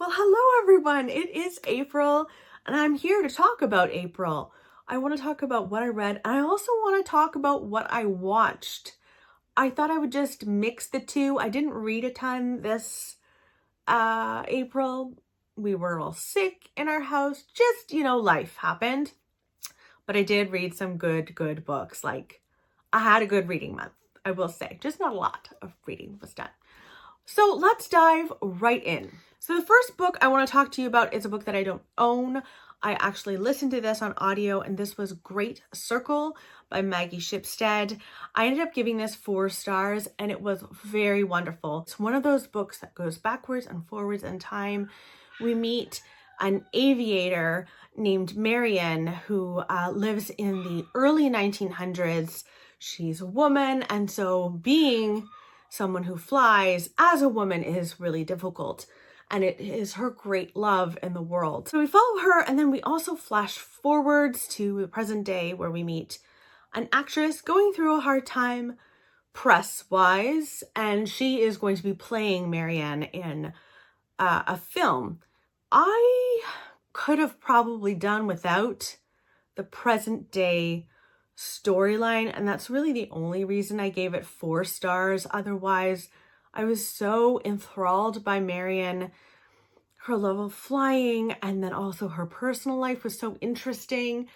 Well, hello everyone. It is April and I'm here to talk about April. I want to talk about what I read and I also want to talk about what I watched. I thought I would just mix the two. I didn't read a ton this April. We were all sick in our house. Just, life happened. But I did read some good books. Like, I had a good reading month, I will say. Just not a lot of reading was done. So let's dive right in. So the first book I want to talk to you about is a book that I don't own. I actually listened to this on audio and this was Great Circle by Maggie Shipstead. I ended up giving this 4 stars and it was very wonderful. It's one of those books that goes backwards and forwards in time. We meet an aviator named Marion who lives in the early 1900s. She's a woman, and so being someone who flies as a woman is really difficult. And it is her great love in the world. So we follow her and then we also flash forwards to the present day where we meet an actress going through a hard time press-wise, and she is going to be playing Marianne in a film. I could have probably done without the present day storyline, and that's really the only reason I gave it 4 stars. Otherwise, I was so enthralled by Marion, her love of flying, and then also her personal life was so interesting.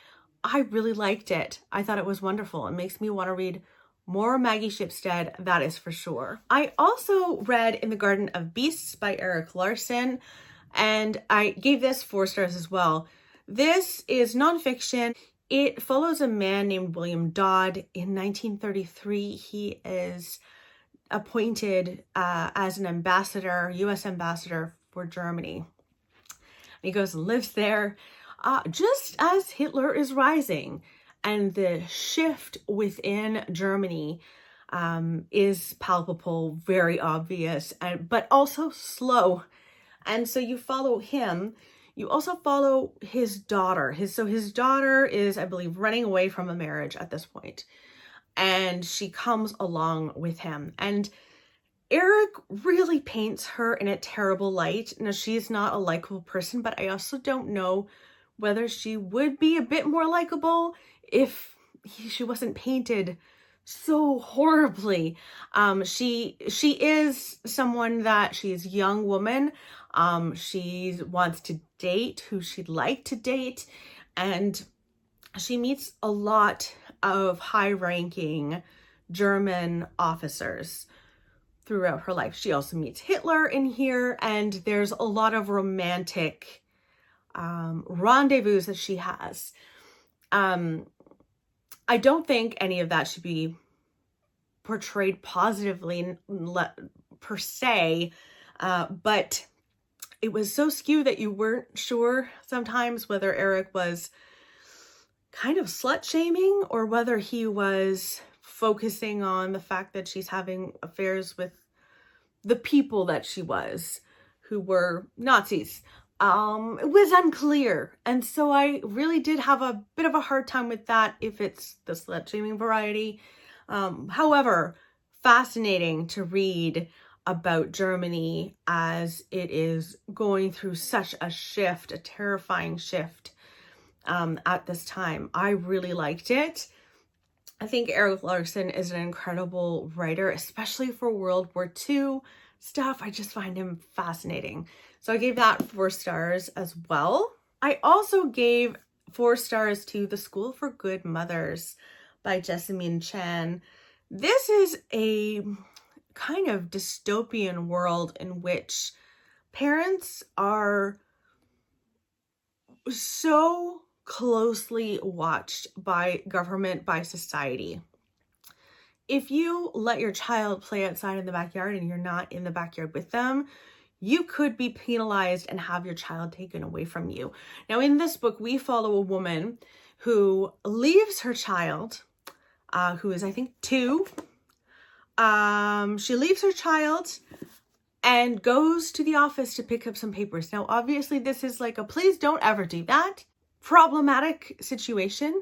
I really liked it. I thought it was wonderful. It makes me want to read more Maggie Shipstead, that is for sure. I also read In the Garden of Beasts by Erik Larson, and I gave this 4 stars as well. This is nonfiction. It follows a man named William Dodd. In 1933, he is appointed as an ambassador, U.S. ambassador for Germany. He goes and lives there just as Hitler is rising. And the shift within Germany is palpable, very obvious, but also slow. And so you follow him. You also follow his daughter. His daughter is, I believe, running away from a marriage at this point. And she comes along with him. And Erik really paints her in a terrible light. Now, she's not a likable person, but I also don't know whether she would be a bit more likable if she wasn't painted so horribly. She is someone that she's a young woman. She wants to date who she'd like to date, and she meets a lot of high-ranking German officers throughout her life. She also meets Hitler in here, and there's a lot of romantic rendezvous that she has. I don't think any of that should be portrayed positively per se, but it was so skewed that you weren't sure sometimes whether Erik was kind of slut-shaming or whether he was focusing on the fact that she's having affairs with the people that she was, who were Nazis. It was unclear. And so I really did have a bit of a hard time with that if it's the slut-shaming variety. However, fascinating to read about Germany as it is going through such a shift, a terrifying shift at this time. I really liked it. I think Erik Larson is an incredible writer, especially for World War II stuff. I just find him fascinating. So I gave that 4 stars as well. I also gave 4 stars to The School for Good Mothers by Jessamine Chan. This is a kind of dystopian world in which parents are so closely watched by government, by society. If you let your child play outside in the backyard and you're not in the backyard with them, you could be penalized and have your child taken away from you. Now, in this book, we follow a woman who leaves her child, who is, I think, 2. She leaves her child and goes to the office to pick up some papers. Now, obviously, this is like a please don't ever do that problematic situation,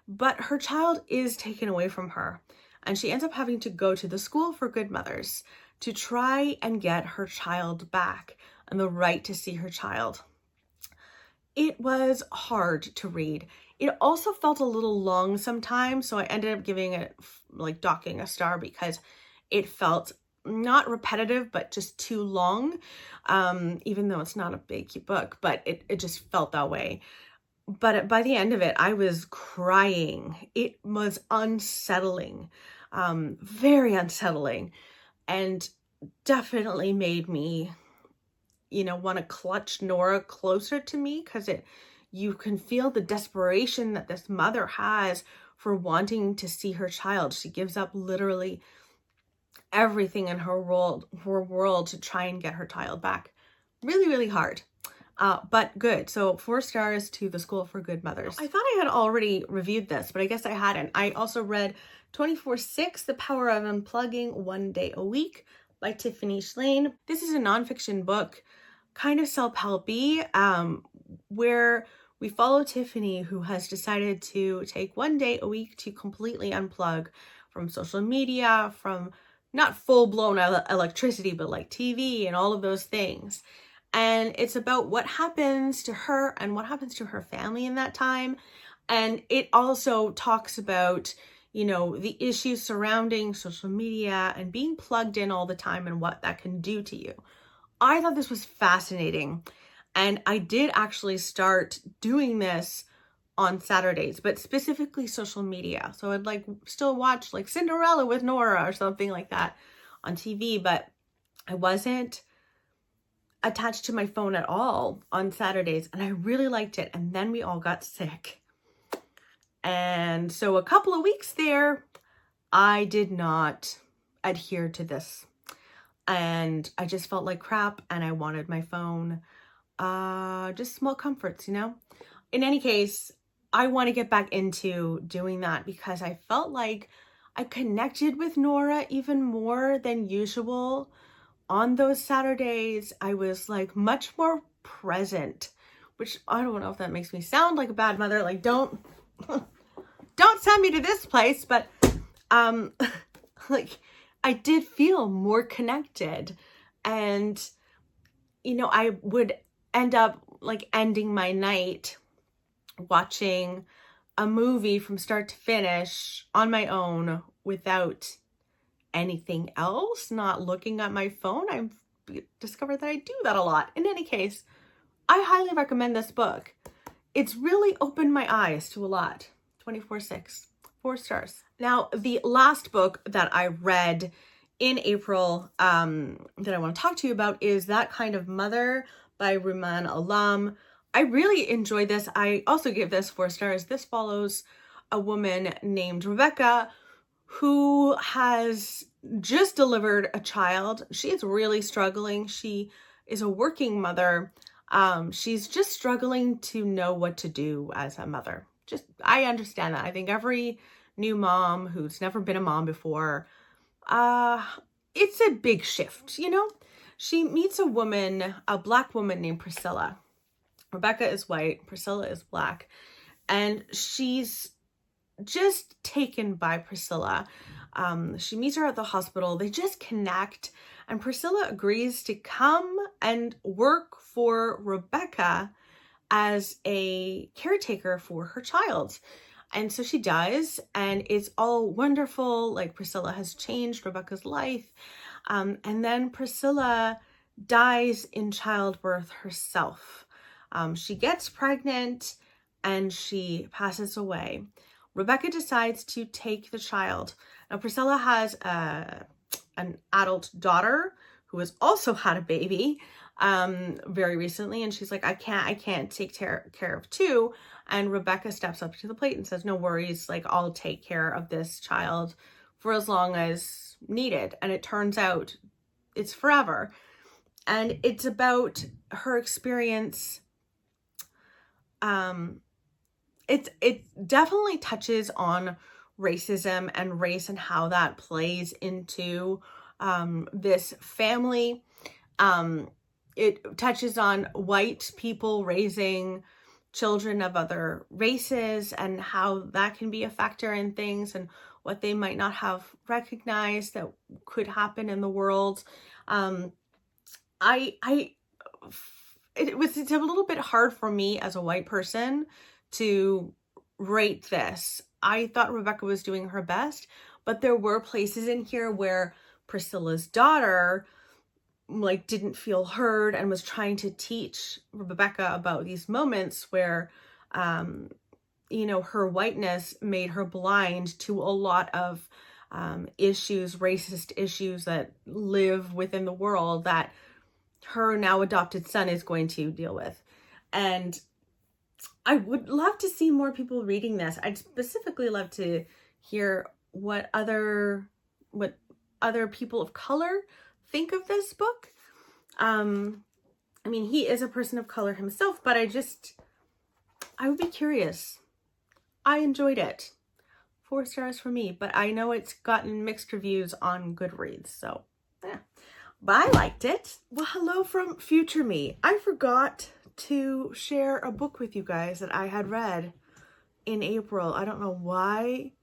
but her child is taken away from her. And she ends up having to go to the School for Good Mothers to try and get her child back. and the right to see her child. It was hard to read. It also felt a little long sometimes, so I ended up giving it, like, docking a star because it felt not repetitive, but just too long, even though it's not a big book, but it just felt that way. But by the end of it, I was crying. It was unsettling, very unsettling, and definitely made me, want to clutch Nora closer to me, because you can feel the desperation that this mother has for wanting to see her child. She gives up literally everything in her world to try and get her child back. Really, really hard. But good. So 4 stars to The School for Good Mothers. I thought I had already reviewed this, but I guess I hadn't. I also read 24/6, The Power of Unplugging 1 Day a Week by Tiffany Shlain. This is a nonfiction book, kind of self-helpy, where we follow Tiffany, who has decided to take 1 day a week to completely unplug from social media, from not full-blown electricity, but like TV and all of those things. And it's about what happens to her and what happens to her family in that time. And it also talks about, the issues surrounding social media and being plugged in all the time and what that can do to you. I thought this was fascinating. And I did actually start doing this on Saturdays, but specifically social media. So I'd still watch like Cinderella with Nora or something like that on TV, but I wasn't attached to my phone at all on Saturdays, and I really liked it. And then we all got sick. And so a couple of weeks there, I did not adhere to this. And I just felt like crap, and I wanted my phone. Just small comforts, In any case, I want to get back into doing that because I felt like I connected with Nora even more than usual. On those Saturdays, I was like much more present, which I don't know if that makes me sound like a bad mother. Like, don't send me to this place, but like, I did feel more connected, and I would end up like ending my night watching a movie from start to finish on my own without anything else, not looking at my phone. I've discovered that I do that a lot. In any case, I highly recommend this book. It's really opened my eyes to a lot. 24/6, 4 stars. Now, the last book that I read in April that I want to talk to you about is That Kind of Mother by Rumaan Alam. I really enjoyed this. I also give this 4 stars. This follows a woman named Rebecca who has just delivered a child. She is really struggling. She is a working mother. She's just struggling to know what to do as a mother. I understand that. I think every new mom who's never been a mom before, it's a big shift, She meets a Black woman named Priscilla. Rebecca is white, Priscilla is Black, and she's just taken by Priscilla. She meets her at the hospital. They just connect, and Priscilla agrees to come and work for Rebecca as a caretaker for her child. And so she does, and it's all wonderful. Like, Priscilla has changed Rebecca's life. And then Priscilla dies in childbirth herself. She gets pregnant and she passes away. Rebecca decides to take the child. Now, Priscilla has an adult daughter who has also had a baby very recently, and she's like, I can't take care of 2. And Rebecca steps up to the plate and says, no worries, like, I'll take care of this child for as long as needed. And it turns out it's forever. And it's about her experience. It definitely touches on racism and race and how that plays into this family. It touches on white people raising children of other races and how that can be a factor in things and what they might not have recognized that could happen in the world. I it's a little bit hard for me as a white person to rate this. I thought Rebecca was doing her best, but there were places in here where Priscilla's daughter like didn't feel heard and was trying to teach Rebecca about these moments where you know, her whiteness made her blind to a lot of issues, racist issues that live within the world that her now adopted son is going to deal with. And I would love to see more people reading this. I'd specifically love to hear what other people of color think of this book. I mean, he is a person of color himself, but I would be curious. I enjoyed it. 4 stars for me, but I know it's gotten mixed reviews on Goodreads, so yeah. But I liked it. Well, hello from future me. I forgot to share a book with you guys that I had read in April. I don't know why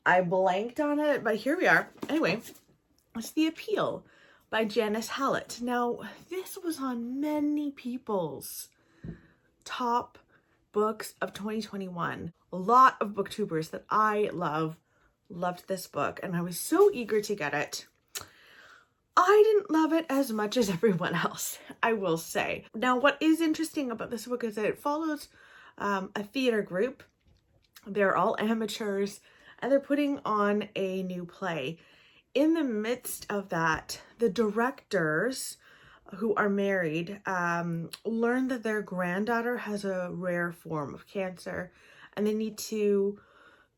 I blanked on it, but here we are. Anyway, it's The Appeal by Janice Hallett. Now, this was on many people's top books of 2021. A lot of booktubers that I loved this book, and I was so eager to get it. I didn't love it as much as everyone else, I will say. Now, what is interesting about this book is that it follows a theater group. They're all amateurs, and they're putting on a new play. In the midst of that, the directors, who are married, learn that their granddaughter has a rare form of cancer, and they need to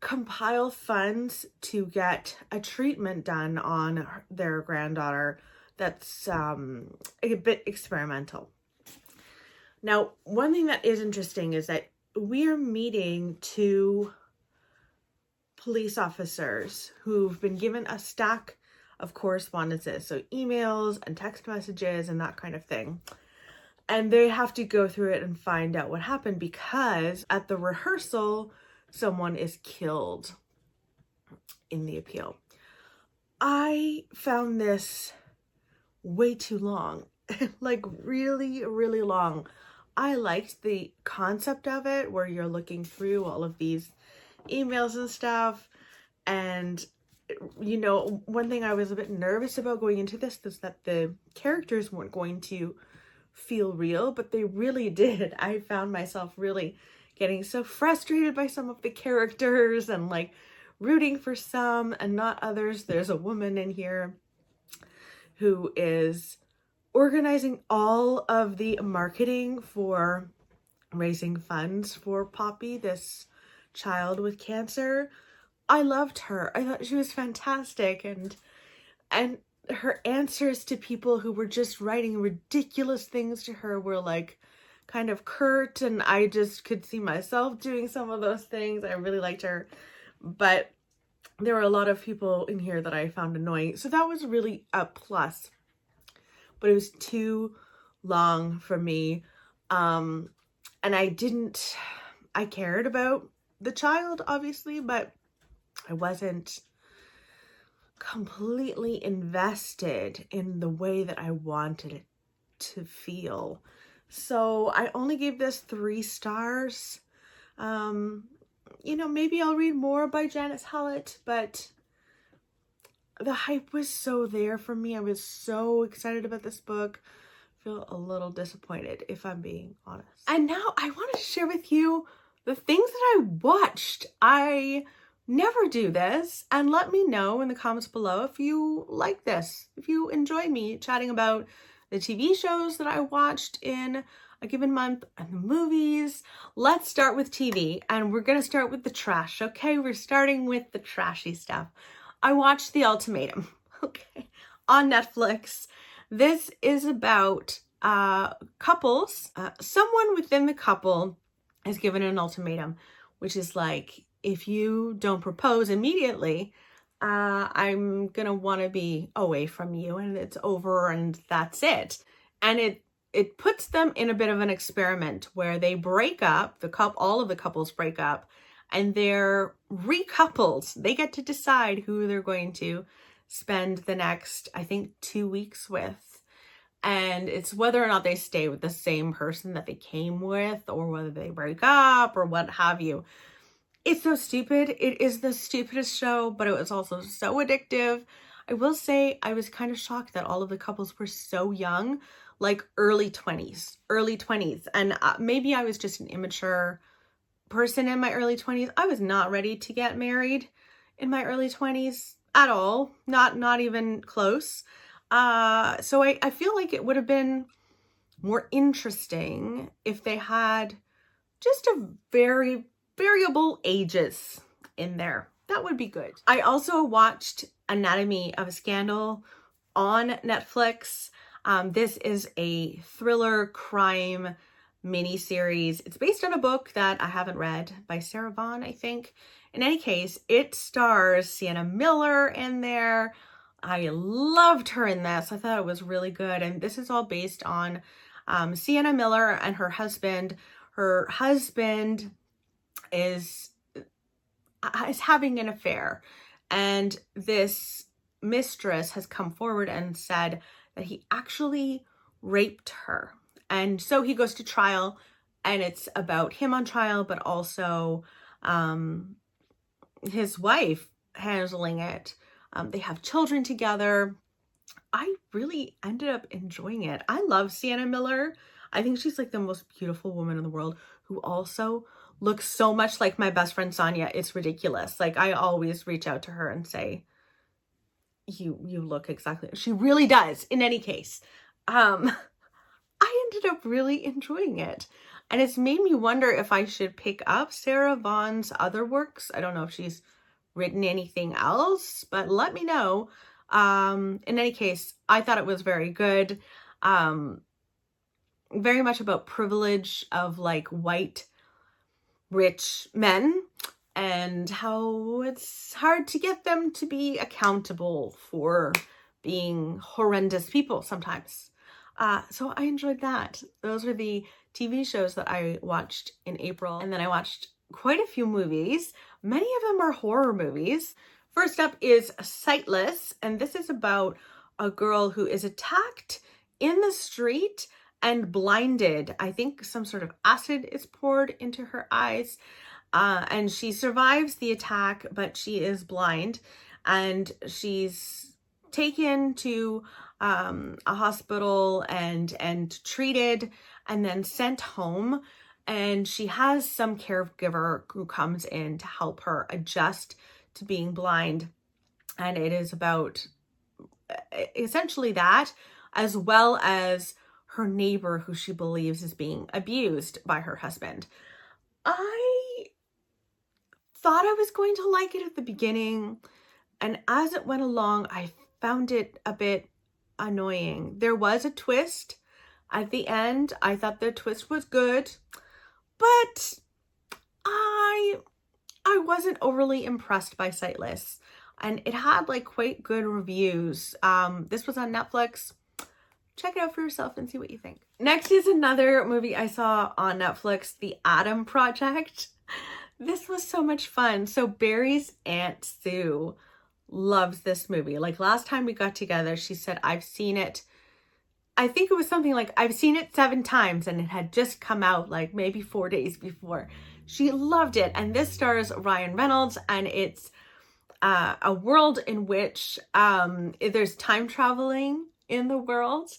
compile funds to get a treatment done on their granddaughter that's a bit experimental. Now, one thing that is interesting is that we are meeting 2 police officers who've been given a stack of correspondences, so emails and text messages and that kind of thing. And they have to go through it and find out what happened, because at the rehearsal, someone is killed in The Appeal. I found this way too long, like really, really long. I liked the concept of it where you're looking through all of these emails and stuff. And you know, one thing I was a bit nervous about going into this was that the characters weren't going to feel real, but they really did. I found myself really getting so frustrated by some of the characters and like rooting for some and not others. There's a woman in here who is organizing all of the marketing for raising funds for Poppy, this child with cancer. I loved her. I thought she was fantastic, and her answers to people who were just writing ridiculous things to her were like kind of curt, and I just could see myself doing some of those things. I really liked her, but there were a lot of people in here that I found annoying, so that was really a plus. But it was too long for me, and I cared about the child, obviously, but I wasn't completely invested in the way that I wanted it to feel. So I only gave this 3 stars. You know, maybe I'll read more by Janice Hallett, but the hype was so there for me. I was so excited about this book. I feel a little disappointed, if I'm being honest. And now I want to share with you the things that I watched. I never do this, and let me know in the comments below if you like this, if you enjoy me chatting about the TV shows that I watched in a given month and the movies. Let's start with TV, and we're gonna start with the trash, okay? We're starting with the trashy stuff. I watched The Ultimatum, okay, on Netflix. This is about couples. Someone within the couple is given an ultimatum, which is like, if you don't propose immediately, I'm gonna want to be away from you, and it's over, and that's it. And it puts them in a bit of an experiment where they break up. All of the couples break up, and they're recoupled. They get to decide who they're going to spend the next, I think, 2 weeks with. and it's whether or not they stay with the same person that they came with, or whether they break up or what have you. It's so stupid. It is the stupidest show, but it was also so addictive. I will say I was kind of shocked that all of the couples were so young, like early 20s. And maybe I was just an immature person in my early 20s. I was not ready to get married in my early 20s at all. Not even close. So I feel like it would have been more interesting if they had just a very variable ages in there. That would be good. I also watched Anatomy of a Scandal on Netflix. This is a thriller crime miniseries. It's based on a book that I haven't read by Sarah Vaughan, I think. In any case, it stars Sienna Miller in there. I loved her in this. I thought it was really good. And this is all based on Sienna Miller and her husband. Her husband is having an affair, and this mistress has come forward and said that he actually raped her. And so he goes to trial, and it's about him on trial, but also his wife handling it. They have children together. I really ended up enjoying it. I love Sienna Miller. I think she's like the most beautiful woman in the world, who also looks so much like my best friend Sonia. It's ridiculous. Like, I always reach out to her and say, you look exactly, she really does. In any case, I ended up really enjoying it, and it's made me wonder if I should pick up Sarah Vaughan's other works. I don't know if she's written anything else, but let me know. In any case, I thought it was very good. Very much about privilege of like white rich men, and how it's hard to get them to be accountable for being horrendous people sometimes. So I enjoyed that. Those were the TV shows that I watched in April. And then I watched quite a few movies. Many of them are horror movies. First up is Sightless, and this is about a girl who is attacked in the street and blinded. I think some sort of acid is poured into her eyes, and she survives the attack, but she is blind, and she's taken to a hospital and treated, and then sent home. And she has some caregiver who comes in to help her adjust to being blind. And it is about essentially that, as well as her neighbor who she believes is being abused by her husband. I thought I was going to like it at the beginning, and as it went along, I found it a bit annoying. There was a twist at the end. I thought the twist was good, but I wasn't overly impressed by Sightless, and it had like quite good reviews. This was on Netflix. Check it out for yourself and see what you think. Next is another movie I saw on Netflix, The Adam Project. This was so much fun. So Barry's Aunt Sue loves this movie. Like, last time we got together, she said, I've seen it. I think it was something like, I've seen it 7 times, and it had just come out like maybe 4 days before. She loved it. And this stars Ryan Reynolds, and it's a world in which there's time traveling in the world,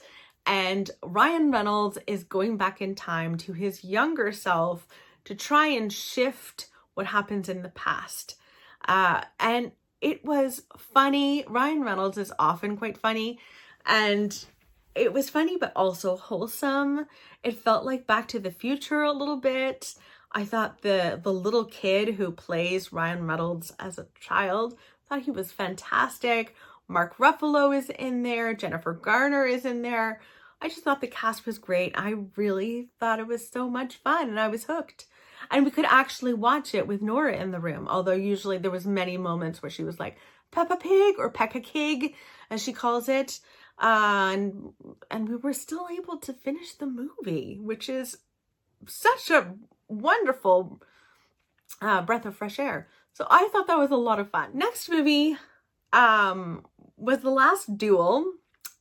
and Ryan Reynolds is going back in time to his younger self to try and shift what happens in the past. And it was funny. Ryan Reynolds is often quite funny, and it was funny but also wholesome. It felt like Back to the Future a little bit. I thought the little kid who plays Ryan Reynolds as a child, thought he was fantastic. Mark Ruffalo is in there. Jennifer Garner is in there. I just thought the cast was great. I really thought it was so much fun, and I was hooked. And we could actually watch it with Nora in the room, although usually there was many moments where she was like, Peppa Pig, or Pekka Kig, as she calls it. And we were still able to finish the movie, which is such a wonderful breath of fresh air. So I thought that was a lot of fun. Next movie was The Last Duel.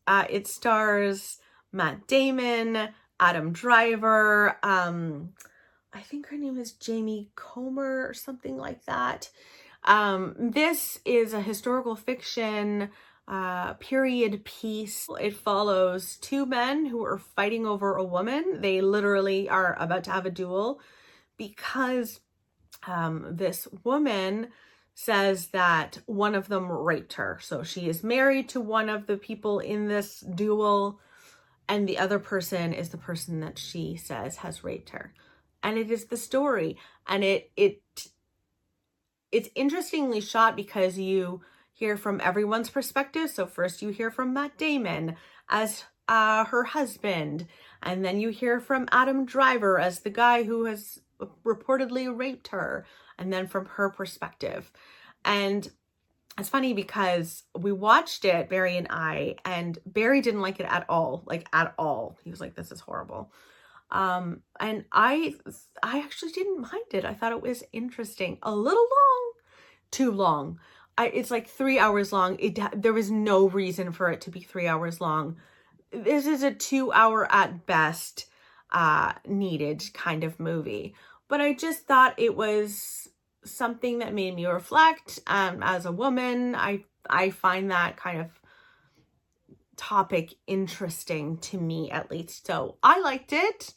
It stars Matt Damon, Adam Driver, I think her name is Jamie Comer or something like that. This is a historical fiction period piece. It follows two men who are fighting over a woman. They literally are about to have a duel because this woman says that one of them raped her. So she is married to one of the people in this duel, and the other person is the person that she says has raped her. And it is the story. And it's interestingly shot because you hear from everyone's perspective. So first you hear from Matt Damon as her husband, and then you hear from Adam Driver as the guy who has reportedly raped her, and then from her perspective. And it's funny because we watched it, Barry and I, and Barry didn't like it at all, like at all. He was like, this is horrible. And I actually didn't mind it. I thought it was interesting. A little long, too long. It's like 3 hours long. There was no reason for it to be 3 hours long. This is a 2 hour at best needed kind of movie. But I just thought it was something that made me reflect. As a woman, I find that kind of topic interesting to me, at least. So I liked it.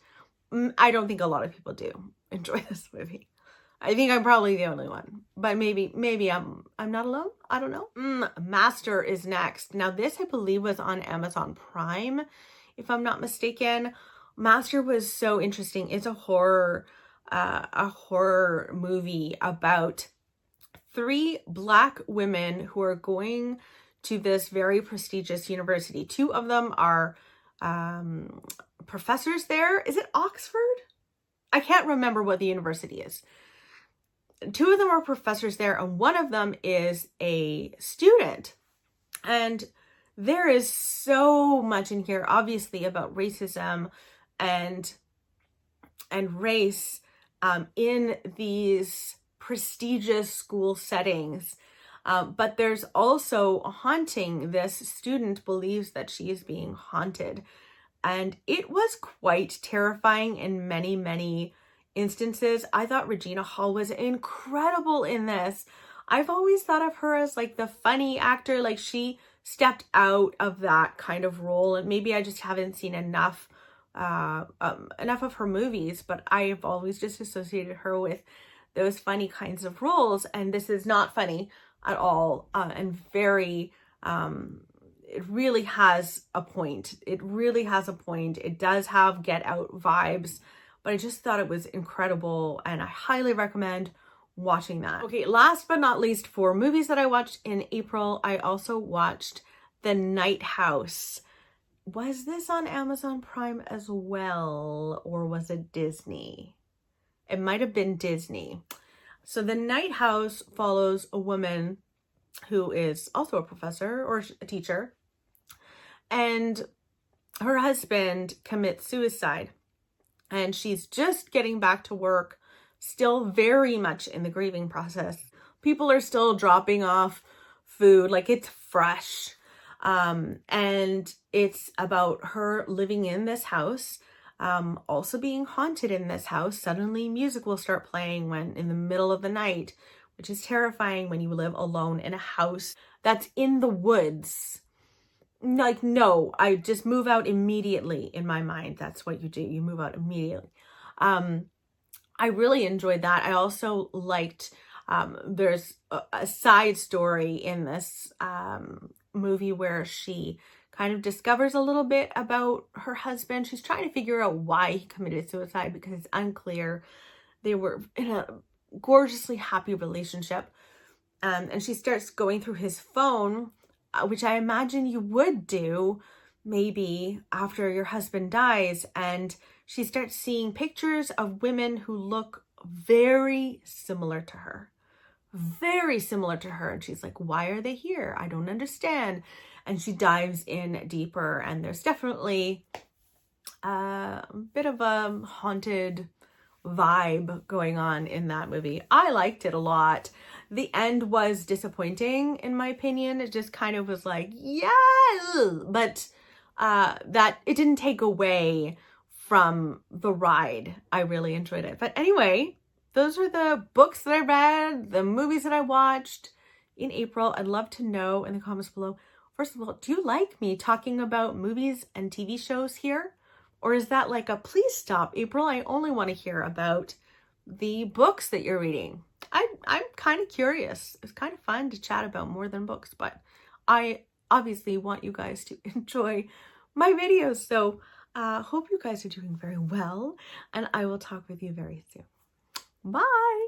I don't think a lot of people do enjoy this movie. I think I'm probably the only one, but maybe I'm not alone. I don't know. Master is next. Now this, I believe, was on Amazon Prime, if I'm not mistaken. Master was so interesting. It's a horror movie about 3 Black women who are going to this very prestigious university. 2 of them are professors there. Is it Oxford? I can't remember what the university is. 2 of them are professors there, and one of them is a student. And there is so much in here, obviously, about racism and race in these prestigious school settings. But there's also a haunting. This student believes that she is being haunted. And it was quite terrifying in many, many instances. I thought Regina Hall was incredible in this. I've always thought of her as like the funny actor. Like, she stepped out of that kind of role, and maybe I just haven't seen enough of her movies, but I've always just associated her with those funny kinds of roles. And this is not funny at all, and very it really has a point. It really has a point. It does have Get Out vibes, but I just thought it was incredible, and I highly recommend watching that. Okay, last but not least, for movies that I watched in April, I also watched The Night House. Was this on Amazon Prime as well, or was it Disney? It might have been Disney. So The Night House follows a woman who is also a professor or a teacher, and her husband commits suicide, and she's just getting back to work, still very much in the grieving process. People are still dropping off food, like it's fresh. And it's about her living in this house, also being haunted in this house. Suddenly music will start playing when in the middle of the night, which is terrifying when you live alone in a house that's in the woods. Like, no, I just move out immediately in my mind. That's what you do. You move out immediately. I really enjoyed that. I also liked, there's a side story in this movie where she kind of discovers a little bit about her husband. She's trying to figure out why he committed suicide because it's unclear. They were in a gorgeously happy relationship. And she starts going through his phone, which I imagine you would do maybe after your husband dies. And she starts seeing pictures of women who look very similar to her. Very similar to her. And she's like, why are they here? I don't understand. And she dives in deeper, and there's definitely a bit of a haunted vibe going on in that movie. I liked it a lot. The end was disappointing in my opinion. It just kind of was like, yeah, but that it didn't take away from the ride. I really enjoyed it. But anyway, those are the books that I read, the movies that I watched in April. I'd love to know in the comments below. First of all, do you like me talking about movies and TV shows here? Or is that like a please stop, April? I only want to hear about the books that you're reading. I'm kind of curious. It's kind of fun to chat about more than books, but I obviously want you guys to enjoy my videos. So hope you guys are doing very well, and I will talk with you very soon. Bye.